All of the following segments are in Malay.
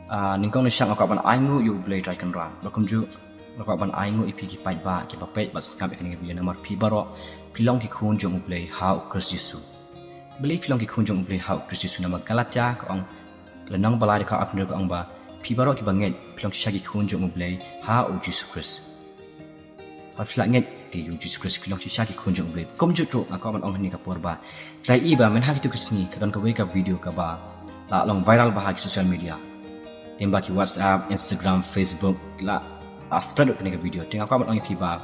ningkong ni siang akaban aingu yu blay try kan ran bakum ju akaban aingu ipi ki pai ba ki pa pet bas kam ekni bi namar pi baro pilong ki khun jong blay ha ukris jisu beli pilong ki khun jong blay ha ukris jisu nama galatya ka ong lenang balai ka apner ka ong ba pi baro ki banget pilong ki shagi khun jong blay ha u jisu kris ha flak nget ti u jisu kris pilong ki shagi khun jong blay kom ju tu akaban ong ni ka por ba try i ba men ha ki tu kisni kadon ka ka video ka ba la long viral ba ha ki social media Demba ki WhatsApp, Instagram, Facebook, la spread ut ke video. Tengok apa orang fiba.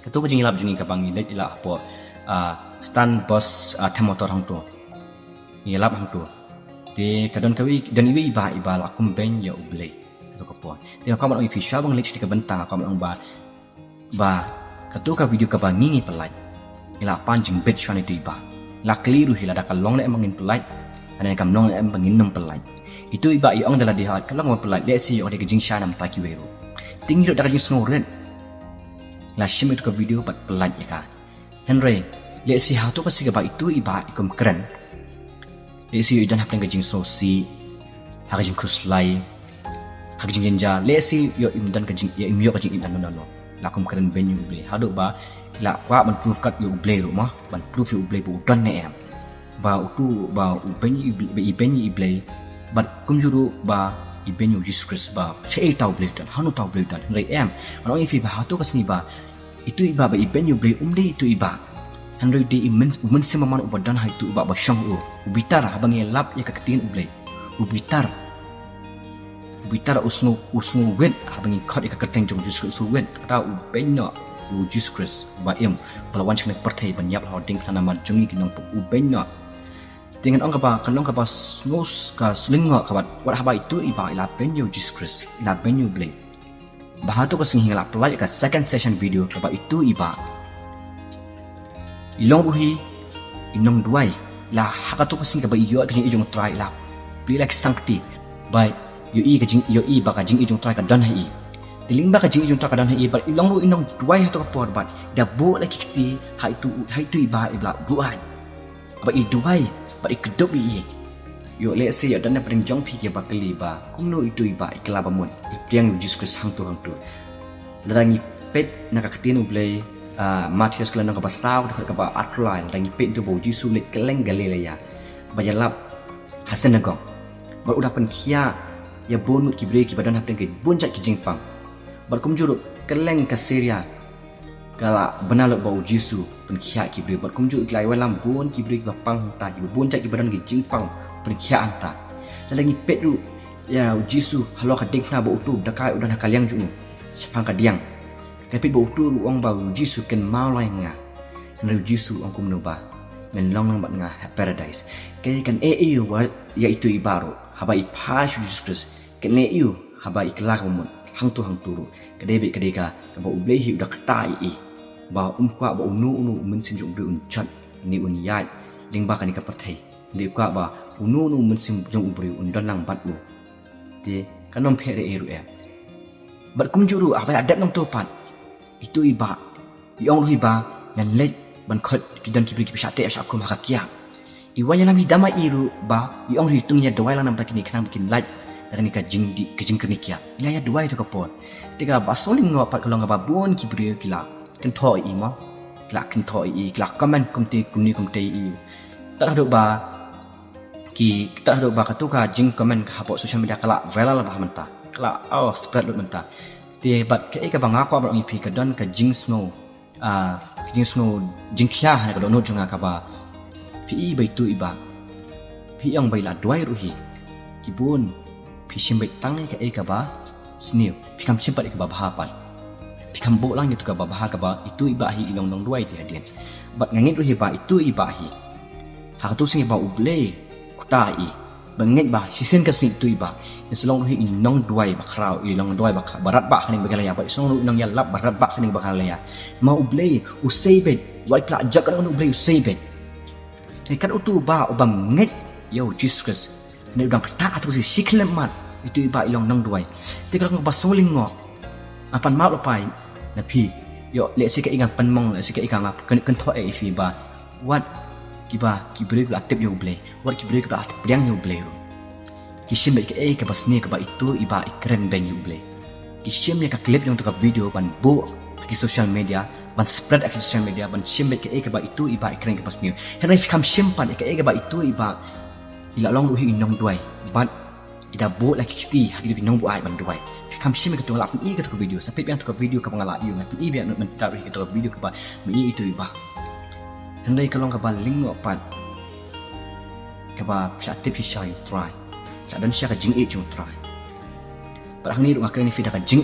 Ketu ko jingilap jungi ka bangi let ila apo stand boss motor hang tu. Ngilap hang tu. De kadon kawi dan iwi iba la kum ben ya uble. Ketu ko po. Tengok apa orang fisha bang let ka bentang apa orang ba ketu ka video ka bangi ngi pelai. Ila panjing bet shwane tiba. La keliru hila da kalong le emangin pelai. Ana kam nong em bangin nom pelai. Itu iba iong dalam dihat kalau ngomong pelai let's see orang kejing shanam taki weru tinggi dak kejing snoren la shim itu ke video pat pelai ya ka Henry let's see how tu pasti ba itu iba ikom keren let's see dan hapeng kejing sosi ha kejing kuslai ha kejing genja let's see yo imdan kejing ya imyo kejing idan no la kom keren benyu ble hadu ba la kwa ban proof kat yo ble rumah ban proof yo ble bu dan ne em ba utu ba benyu ble but kumjuru ba ibenyu Jesus Christ ba chei tau bledan hanu tau bledan ngai em anong ifi ba hatu kasni ba itu iba ba ibenyu ble umde itu iba hanrei di imen semaman ubadan ha itu iba ba syang ubitar habang lap ya kaketin uble ubitar usnu wet habang khot ya kaketeng jong Jesus Christ wet kata ubenyo Jesus Christ ba em pelawan chnek perthai banyap hoding kana mar jungi kinong ubenyo dengan orang kapa kanong kapa snus ka slingo kabat wat haba itu iba ila benyo Jesus Christ ila benyo blay bahato ko sing hingla pelaj ka second session video kapa itu iba ilong buhi inong duai la hakato ko sing kapa iyo kajing ijong try la pilek sankti bai yo i ba kajing ijong try ka dan hai diling ba kajing ijong try ka dan hai ba ilong bu inong duai hato ka por bat da bo la kiti ha itu iba ibla duai ba i duai ba ikdop i yo let's say dan paling jong pi ke bakali ba kumno itu iba ikla ba mon ipriang Jesus Christ hang tu larangi pet nakakatin ublay Matius kala nang kapasaw ka ba atlay larangi pet tu bo Jesus le keleng galilea ba yalap hasan nagong ba udah pen kia ya bonut kibre ki badan hapeng ke bonjat ki jingpang ba kumjuru keleng ka Syria kala benal bau jisu pen khia ki bre bat kumju iklai walam bon ki bre ba pang ta ki bon cak ki badan ki jingpang pen khia anta salangi petru ya jisu halo ka dingna ba utu dakai udan kaliang ju sepang ka diang kapit ba utu ruang ba jisu ken mau lai nga neu jisu ang kumno ba men long nang bat nga paradise kay kan eu wa ya itu ibaro haba ipa Jesus Christ ken eu haba iklak mon hang turu kadebe kadeka ba ublehi udah ketai ba kwa ba unu men sinjung bre unchat ni unyai ling ba kan ka perthai ni kwa ba unu men sinjung bre undan nang bat lu de kanom phere eru bat kumjuru apa adat nang topat itu iba yong iba men let ban khot kidan kibri kibisate asya kum hakakia iwanya lam hidama iru ba yong hitungnya dawai lang nam takini kanam bikin light dan ni ka jing kenikia ya dua itu kapot tiga basoling ngapat kalau ngapa bon kibri kila kan thoi i ma kila kan thoi i kila comment kumti kumni kumti i tak ada ba katuka jing comment ka hapo social media kala viral bah menta kala spread lut menta ti bat ke ka banga ko abang ipi ka don ka jing snow jing kya ha ka no junga ka ba pi bai tu iba pi yang bai la duai ruhi kibun pishim bai tang ka ba snew pikam simpat ka ba bahapan pikam bo lang itu ka ba baha ka ba itu ibahi ilong nong duai ti adien bat ngangit ruhi ba itu ibahi ha tu sing ba uble kutai bangit ba sisen ka sing itu iba islong ruhi inong duai ba krau ilong duai ba barat ba haning bagalaya ba islong inong yalap barat ba haning bagalaya ma uble usay bet wai pla jak kan uble usay bet kan utu ba ubang nget yo Jesus Christ ni udang kata atau si siklemat itu iba ilong nang duai tika kang basoling ngo apan mau lepai na pi yo le sika ingang panmong le sika ikang kan tho e fi ba what kiba kibre la tep yo ble what kibre ka priang yo ble Kishim ba ka basni ka ba itu iba ikren ben yuble. Kishim ya ka clip yung to ka video ban bo ki social media ban spread ki social media ban shim ba ka ba itu iba ikren ka basni. Henry fikam shimpan ka ba itu iba ila long ruhi inong duai but ida bo la kiti hagi inong bu ai ban duai. Fikam shim ka to la pun ka to video sampai yang to ka video ka pangala yu na pun iba men ta ri ka to video ka ba mi itu iba. Henry ka long ka ba lingo pat ka ba tip shy try. Dan siya ka jing yung try. Parang ni nga kren fida ka jing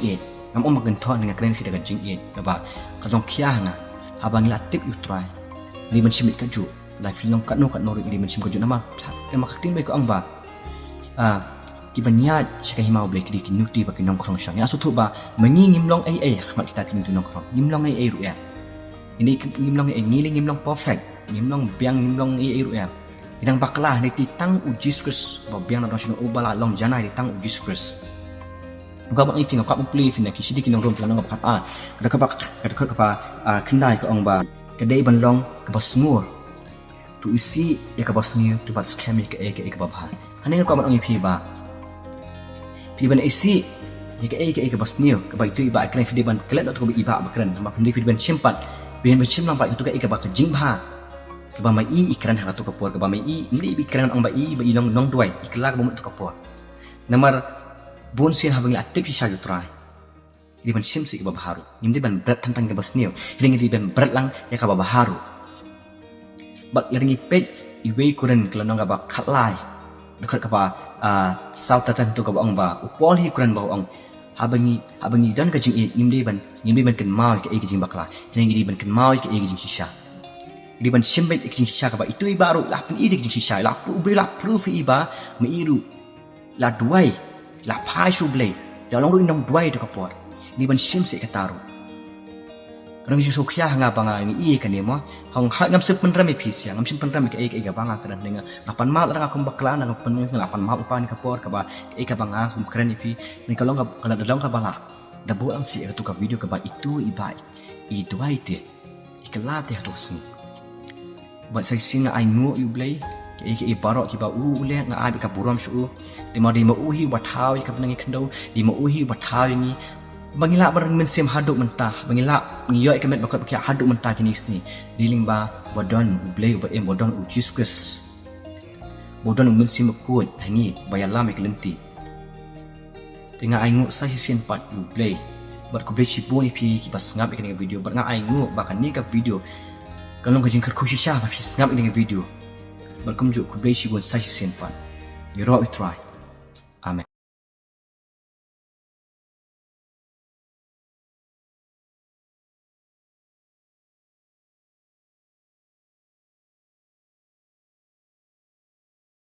ngam magenton nga kren fida ka jing ba kadong kya nga habang ila tip you try li man simit ka ju life long ka no li man sim ka ju nama ka makating bay ko ang ba kibanyat siya ka himaw blay kidi kinuti ba kinong krong siya nga asuto ba mangingim long ay kamat kita kinuti nong krong ngimlong ay ruya hindi ngimlong ay ngiling ngimlong perfect ngimlong biang ngimlong ay ruya idang bakla ni titang ujis Kris babiang na national ubala long janay titang ujis Kris ngka bang ifing ngka play fin na kisidi kinong rom lang ngka kada ka kendai ko ang ba kadai ban long ka basmur tu isi ya ka basmur tu bat scam ka ba ba haning ngka bang ifi ba pi ban isi ya ka basmur ka ba itu iba kren fidi ban klet atau iba ba kren ma pindi fidi ban simpat bin simlang ba itu ka ba ka jingba ba mai ikran ha to kapor ba mai hindi ikran ang ba ilong nong duai iklag mo to kapor namar bon sin habang atik si shayu try hindi ban simsi ka babaharu hindi ban berat tantang ka basniyo hindi ban berat lang ya ka babaharu bak laring ipet iway kuren klanong ka ba katlay dekat ka ba south tatan to ka ba ang ba upol hi kuren ba ang habang dan ka jing hindi ban kan mau ka jing bakla hindi ban kan mau ka jing shisha di ban simbay ikin shisha ka ba itu ibaru la pun idik jing shisha la pu bri la proof iba meiru la duai la pai su blay da long ru nong duai to kapor di ban simse ka taru karang ji so khya nga banga ngi ka ne mo hong ha ngam se penra me phis ya ngam sim penra me ka ga banga karan lenga lapan mal rang akum bakla na pen lapan mal upan kapor ka ba ka banga kum kran ifi ni kalong ka kala dalong ka bala da bo ang si ka video ka ba itu ibai I duai te ikala te to sni buat saya sing ai nu you play ke barok ki ba ule nga abi ka buram shu di ma uhi wa thau ka nang kendo di ma uhi wa thau ni bangila barang men sem haduk mentah bangila ngiyo ka met bakot ki haduk mentah kini sini diling ba bodon play ba bodon ujiskus bodon men sim ko hangi bayala me kelenti tinga ai ngu sa sin pat you play bar ko bechi boni pi ki pas ngap ikani video bar nga ai ngu ba kan ni ka video kalau kau jengkar kusi syah, tapi ngap ini video. Berkum juk kublai si buat saya simpan. You raw try.